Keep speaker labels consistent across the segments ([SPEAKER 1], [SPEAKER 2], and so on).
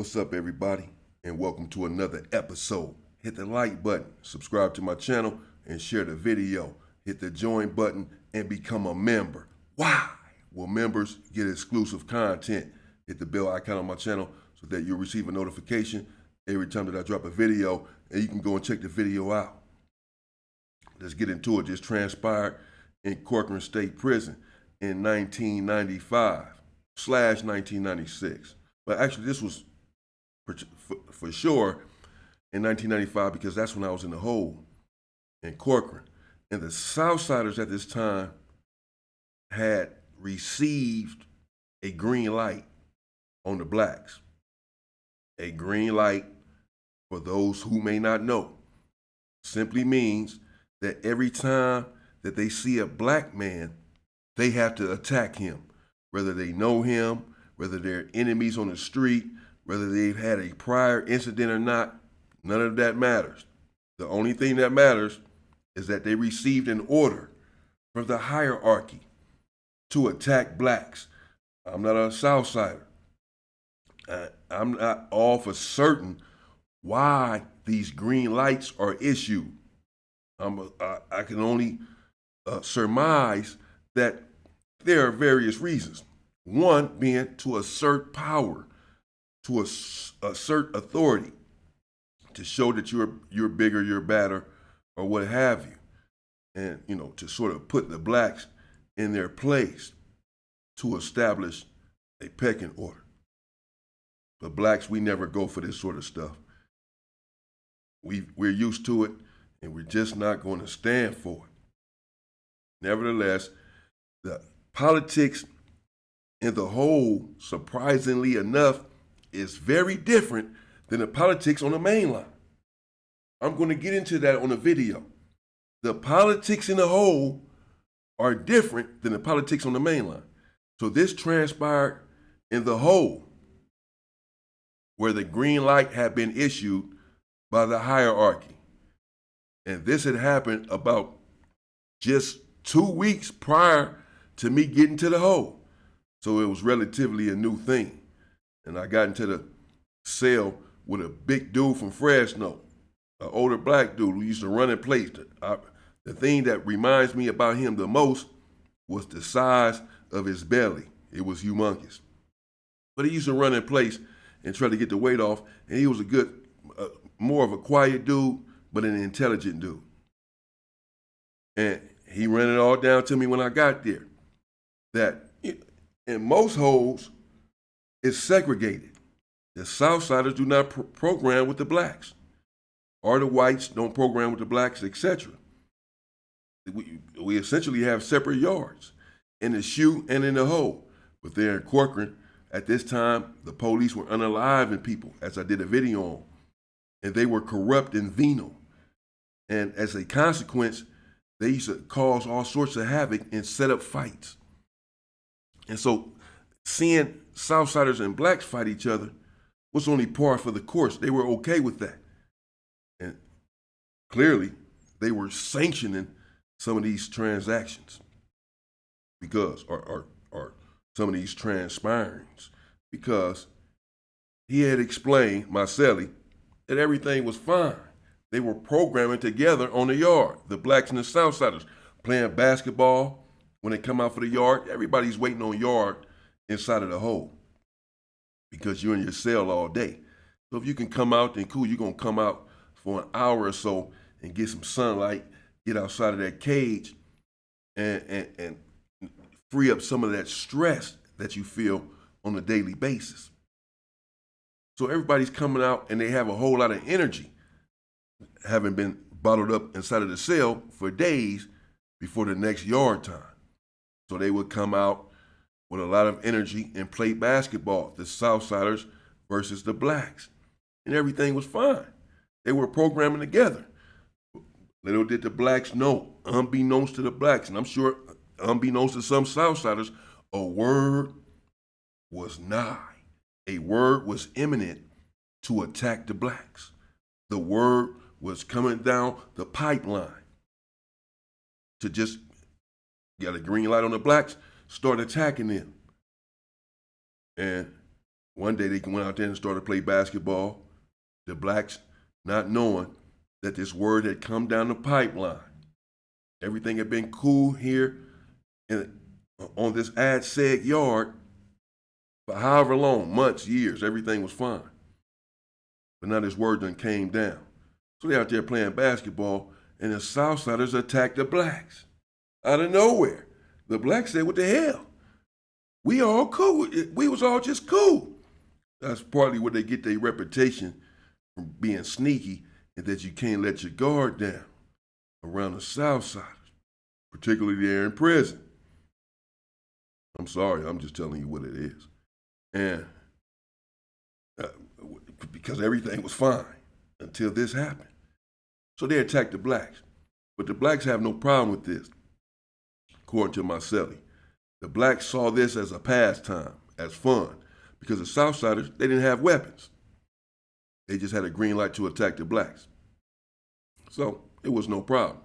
[SPEAKER 1] What's up, everybody, and welcome to another episode. Hit the like button, subscribe to my channel, and share the video. Hit the join button and become a member. Why? Well, members get exclusive content. Hit the bell icon on my channel so that you'll receive a notification every time that I drop a video, and you can go and check the video out. Let's get into it. This transpired in Corcoran State Prison in 1995/1996. But actually, this was for sure in 1995 because that's when I was in the hole in Corcoran. And the Southsiders at this time had received a green light on the blacks. A green light, for those who may not know, simply means that every time that they see a black man, they have to attack him, whether they know him, whether they're enemies on the street, whether they've had a prior incident or not. None of that matters. The only thing that matters is that they received an order from the hierarchy to attack blacks. I'm not a Southsider. I'm not all for certain why these green lights are issued. I can only surmise that there are various reasons. One being to assert power, to assert authority, to show that you're bigger, you're better, or what have you, and to sort of put the blacks in their place to establish a pecking order. But blacks, we never go for this sort of stuff. We're used to it, and we're just not going to stand for it. Nevertheless, the politics in the whole, surprisingly enough, is very different than the politics on the main line. I'm going to get into that on the video. The politics in the whole are different than the politics on the main line. So this transpired in the whole, where the green light had been issued by the hierarchy. And this had happened about just 2 weeks prior to me getting to the hole. So it was relatively a new thing. And I got into the cell with a big dude from Fresno, an older black dude who used to run in place. The thing that reminds me about him the most was the size of his belly. It was humongous. But he used to run in place and try to get the weight off. And he was a good, more of a quiet dude, but an intelligent dude. And he ran it all down to me when I got there, that in most holes, it's segregated. The Southsiders do not program with the blacks, or the whites don't program with the blacks, etc. We essentially have separate yards in the shoe and in the hole. But there in Corcoran, at this time, the police were unaliving people, as I did a video on, and they were corrupt and venal. And as a consequence, they used to cause all sorts of havoc and set up fights. And so seeing Southsiders and blacks fight each other was only par for the course. They were okay with that. And clearly, they were sanctioning some of these transactions because, or some of these transpirings, because he had explained, Marcelli, that everything was fine. They were programming together on the yard, the blacks and the Southsiders, playing basketball. When they come out for the yard, everybody's waiting on yard inside of the hole because you're in your cell all day. So if you can come out, then cool, you're going to come out for an hour or so and get some sunlight, get outside of that cage, and free up some of that stress that you feel on a daily basis. So everybody's coming out and they have a whole lot of energy, having been bottled up inside of the cell for days before the next yard time. So they would come out with a lot of energy and play basketball, the Southsiders versus the blacks. And everything was fine. They were programming together. Little did the blacks know, unbeknownst to the blacks, and I'm sure unbeknownst to some Southsiders, a word was nigh. A word was imminent to attack the blacks. The word was coming down the pipeline to just get a green light on the blacks, start attacking them. And One day they went out there and started to play basketball. The blacks, not knowing that this word had come down the pipeline. Everything had been cool here on this ad seg yard for however long, months, years, everything was fine. But now this word done came down. So they out there playing basketball, and the Southsiders attacked the blacks. Out of nowhere. The blacks said, what the hell? We all cool. We was all just cool. That's partly where they get their reputation from being sneaky and that you can't let your guard down around the Southsiders, particularly there in prison. I'm sorry, I'm just telling you what it is. And because everything was fine until this happened. So they attacked the blacks. But the blacks have no problem with this, according to Marcelli. The blacks saw this as a pastime, as fun, because the Southsiders, they didn't have weapons. They just had a green light to attack the blacks. So it was no problem.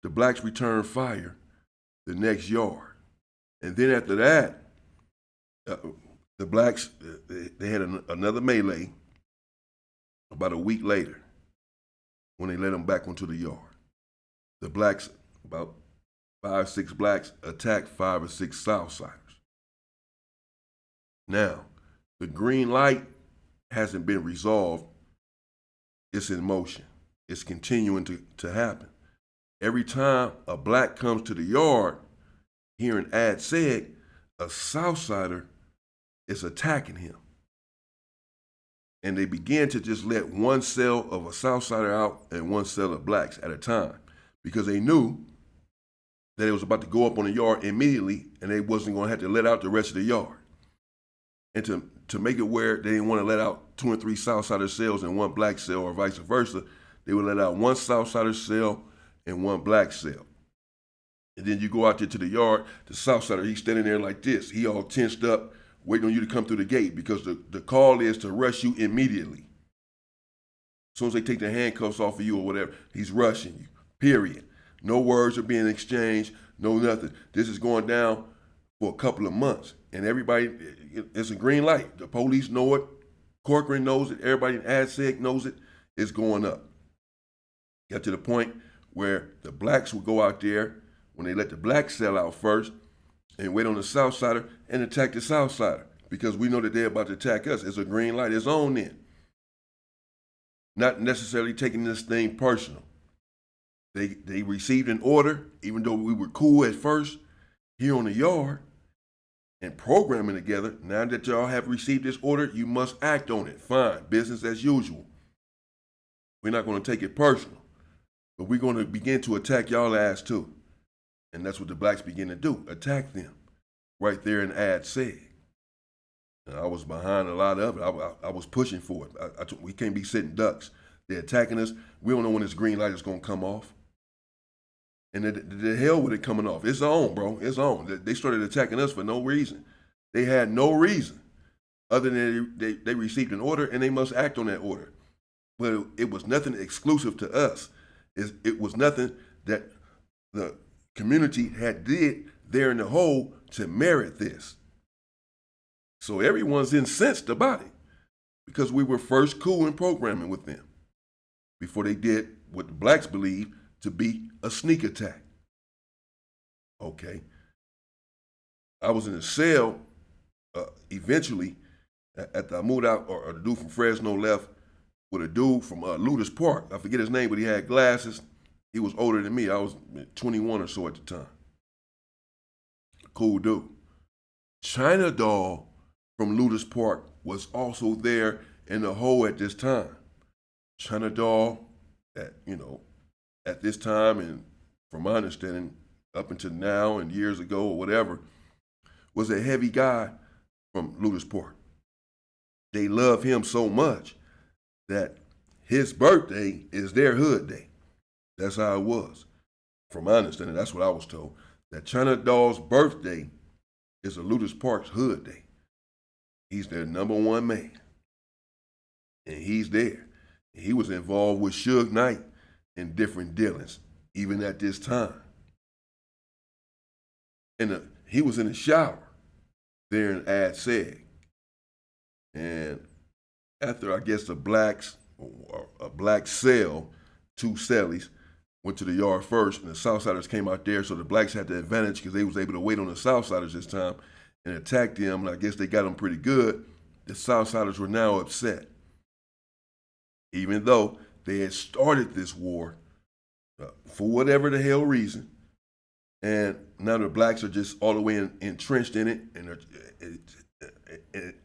[SPEAKER 1] The blacks returned fire the next yard. And then after that, the blacks, they had another melee about a week later when they let them back onto the yard. The blacks, about 5, 6 blacks, attacked 5 or 6 Southsiders. Now, the green light hasn't been resolved. It's in motion. It's continuing to happen. Every time a black comes to the yard, here in Ad Seg, a Southsider is attacking him. And they begin to just let one cell of a Southsider out and one cell of blacks at a time, because they knew that it was about to go up on the yard immediately and they wasn't going to have to let out the rest of the yard. And to make it where they didn't want to let out 2 and 3 Southsider cells and 1 black cell or vice versa, they would let out 1 Southsider cell and 1 black cell. And then you go out there to the yard, the Southsider, he's standing there like this. He all tensed up, waiting on you to come through the gate, because the call is to rush you immediately. As soon as they take the handcuffs off of you or whatever, he's rushing you, period. No words are being exchanged, no nothing. This is going down for a couple of months. And everybody, it's a green light. The police know it. Corcoran knows it. Everybody in AdSeg knows it. It's going up. Got to the point where the blacks would go out there when they let the blacks sell out first and wait on the Southsider and attack the Southsider, because we know that they're about to attack us. It's a green light. It's on then. Not necessarily taking this thing personal. They received an order, even though we were cool at first here on the yard and programming together. Now that y'all have received this order, you must act on it. Fine, business as usual. We're not going to take it personal, but we're going to begin to attack y'all ass too. And that's what the blacks begin to do, attack them right there in Ad Seg. And I was behind a lot of it. I was pushing for it. We can't be sitting ducks. They're attacking us. We don't know when this green light is going to come off. And the hell with it coming off. It's on, bro. It's on. They started attacking us for no reason. They had no reason other than they received an order and they must act on that order. But it was nothing exclusive to us. It was nothing that the community had did there in the hole to merit this. So everyone's incensed about it because we were first cool in programming with them before they did what the blacks believe to be a sneak attack. Okay. I was in a cell eventually after I moved out, or the dude from Fresno left with a dude from Ludus Park. I forget his name, but he had glasses. He was older than me. I was 21 or so at the time. Cool dude. China Doll from Ludus Park was also there in the hole at this time. China Doll, at this time, and from my understanding, up until now and years ago or whatever, was a heavy guy from Ludus Park. They love him so much that his birthday is their hood day. That's how it was. From my understanding, that's what I was told. That China Doll's birthday is a Ludus Park's hood day. He's their #1 man. And he's there. He was involved with Suge Knight in different dealings, even at this time. And he was in the shower there in Ad Seg. And after, I guess, a black cell, two cellies, went to the yard first, and the Southsiders came out there, so the blacks had the advantage because they was able to wait on the Southsiders this time and attack them, and I guess they got them pretty good. The Southsiders were now upset, even though they had started this war for whatever the hell reason, and now the blacks are just all the way entrenched in it, and it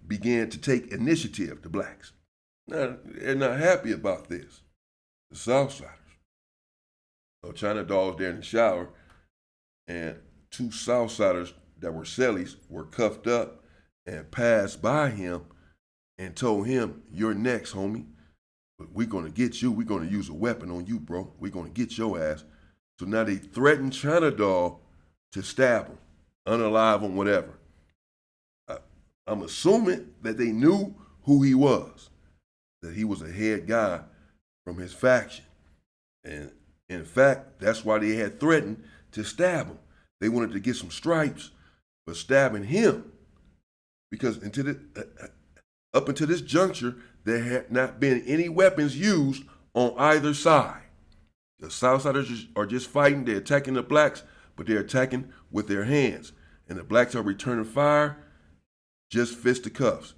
[SPEAKER 1] began to take initiative, the blacks. Now, they're not happy about this, the Southsiders. So China Doll was there in the shower, and two Southsiders that were cellies were cuffed up and passed by him and told him, "You're next, homie. We're going to get you. We're going to use a weapon on you, bro. We're going to get your ass." So now they threatened China Doll to stab him, unalive him, whatever. I'm assuming that they knew who he was, that he was a head guy from his faction. And in fact, that's why they had threatened to stab him. They wanted to get some stripes for stabbing him, because up until this juncture, there had not been any weapons used on either side. The Southsiders are just fighting. They're attacking the blacks, but they're attacking with their hands. And the blacks are returning fire, just fisticuffs,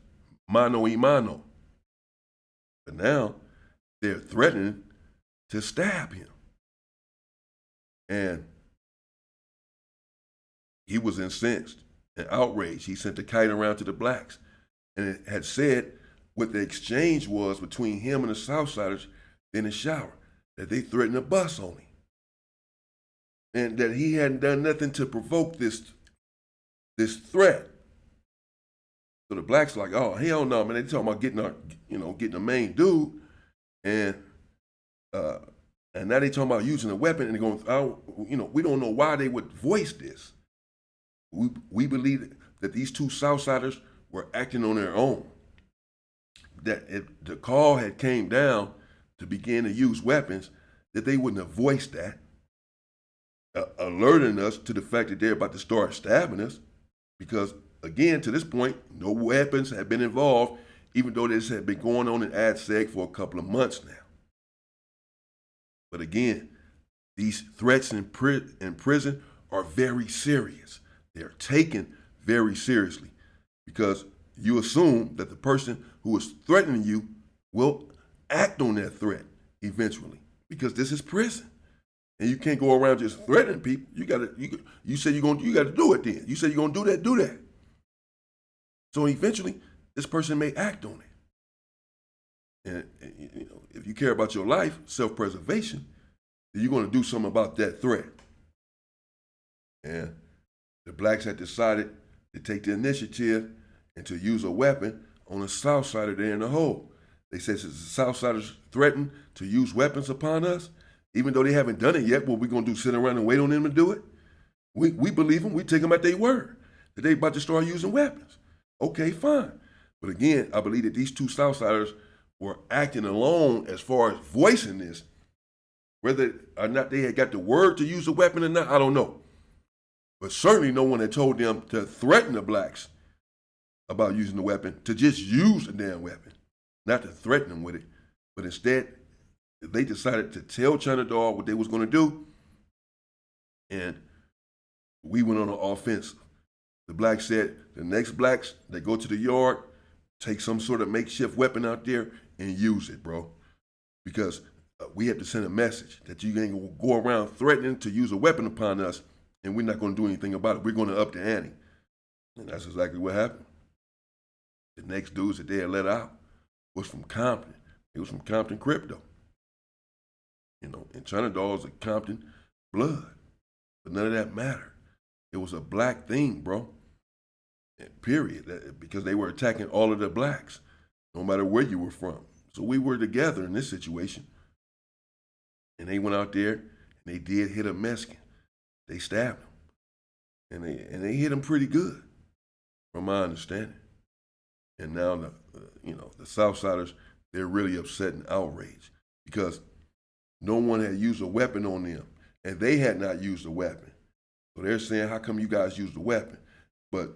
[SPEAKER 1] mano y mano. But now they're threatening to stab him. And he was incensed and outraged. He sent a kite around to the blacks, and it had said what the exchange was between him and the Southsiders in the shower, that they threatened to bust on him, and that he hadn't done nothing to provoke this threat. So the blacks are like, "Oh, hell no, man!" They talking about getting the main dude, and now they talking about using a weapon, and they're going, we don't know why they would voice this. We believe that these two Southsiders were acting on their own. That if the call had came down to begin to use weapons, that they wouldn't have voiced that, alerting us to the fact that they're about to start stabbing us, because again, to this point, no weapons have been involved, even though this had been going on in AdSeg for a couple of months now. But again, these threats in prison are very serious. They're taken very seriously, because you assume that the person who is threatening you will act on that threat eventually, because this is prison. And you can't go around just threatening people. You say you got to do it then. You say you're going to do that. So eventually, this person may act on it. And if you care about your life, self-preservation, then you're going to do something about that threat. And the blacks had decided to take the initiative and to use a weapon on the Southsider there in the hole. They said, since the Southsiders threatened to use weapons upon us, even though they haven't done it yet, what we going to do, sit around and wait on them to do it? We believe them. We take them at their word that they about to start using weapons. Okay, fine. But again, I believe that these two Southsiders were acting alone as far as voicing this. Whether or not they had got the word to use a weapon or not, I don't know. But certainly no one had told them to threaten the blacks about using the weapon, to just use the damn weapon, not to threaten them with it. But instead, they decided to tell China Doll what they was going to do, and we went on an offensive. The blacks said, the next blacks, they go to the yard, take some sort of makeshift weapon out there and use it, bro. Because we have to send a message that you ain't going to go around threatening to use a weapon upon us, and we're not going to do anything about it. We're going to up the ante. And that's exactly what happened. The next dudes that they had let out was from Compton. It was from Compton Crypto. And China Doll's a Compton blood. But none of that mattered. It was a black thing, bro. Period. Because they were attacking all of the blacks, no matter where you were from. So we were together in this situation. And they went out there and they did hit a Mexican. They stabbed him. And they hit him pretty good, from my understanding. And now the Southsiders, they're really upset and outraged because no one had used a weapon on them, and they had not used a weapon. So they're saying, how come you guys used a weapon? But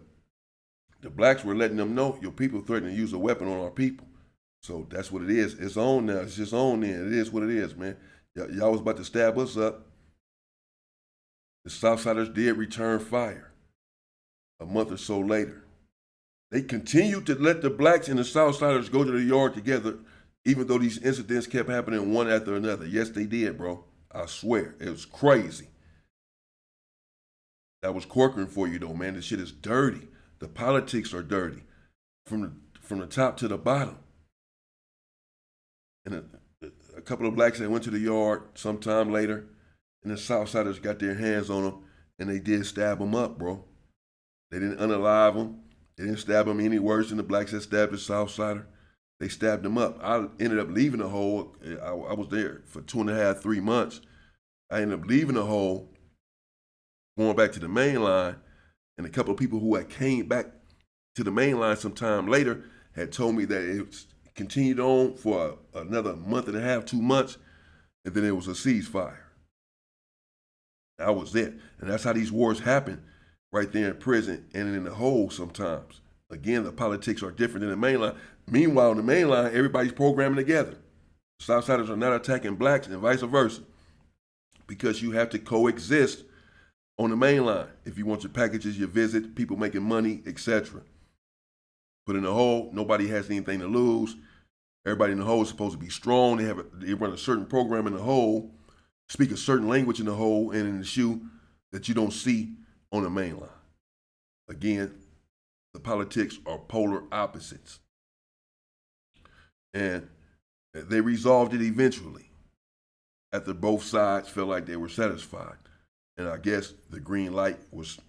[SPEAKER 1] the blacks were letting them know your people threatening to use a weapon on our people. So that's what it is. It's on now. It's just on then. It is what it is, man. Y'all was about to stab us up. The Southsiders did return fire a month or so later. They continued to let the blacks and the Southsiders go to the yard together, even though these incidents kept happening one after another. Yes, they did, bro. I swear. It was crazy. That was Corcoran for you, though, man. This shit is dirty. The politics are dirty from the top to the bottom. And a couple of blacks that went to the yard sometime later, and the Southsiders got their hands on them, and they did stab them up, bro. They didn't unalive them. They didn't stab them any worse than the blacks that stabbed the Southsider. They stabbed them up. I ended up leaving the hole. I was there for 2.5, 3 months. I ended up leaving the hole, going back to the main line, and a couple of people who had came back to the main line sometime later had told me that it continued on for another 1.5, 2 months, and then it was a ceasefire. That was it. And that's how these wars happen, right there in prison and in the hole sometimes. Again, the politics are different than the main line. Meanwhile, in the main line, everybody's programming together. Southsiders are not attacking blacks and vice versa, because you have to coexist on the main line if you want your packages, your visit, people making money, etc. But in the hole, nobody has anything to lose. Everybody in the hole is supposed to be strong. They run a certain program in the hole, speak a certain language in the hole and in the shoe that you don't see on the main line. Again, the politics are polar opposites. And they resolved it eventually after both sides felt like they were satisfied. And I guess the green light was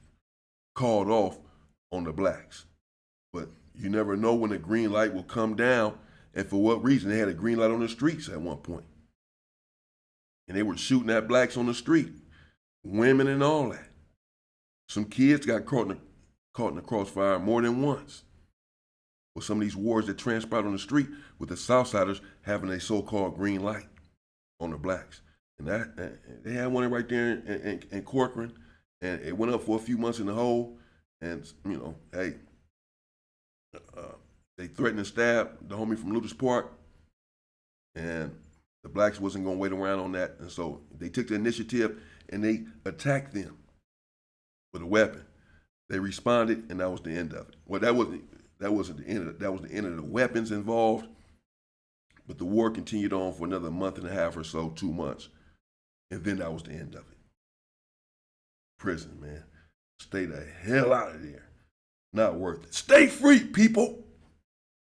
[SPEAKER 1] called off on the blacks. But you never know when the green light will come down and for what reason. They had a green light on the streets at one point. And they were shooting at blacks on the street, women and all that. Some kids got caught in the crossfire more than once with some of these wars that transpired on the street with the Southsiders having a so-called green light on the blacks. And that they had one right there in Corcoran, and it went up for a few months in the hole. And, you know, hey, they threatened to stab the homie from Luther's Park, and the blacks wasn't going to wait around on that. And so they took the initiative and they attacked them with a weapon. They responded, and that was the end of it. Well, that wasn't the end of it. That was the end of the weapons involved. But the war continued on for another 1.5 or so, 2 months. And then that was the end of it. Prison, man. Stay the hell out of there. Not worth it. Stay free, people.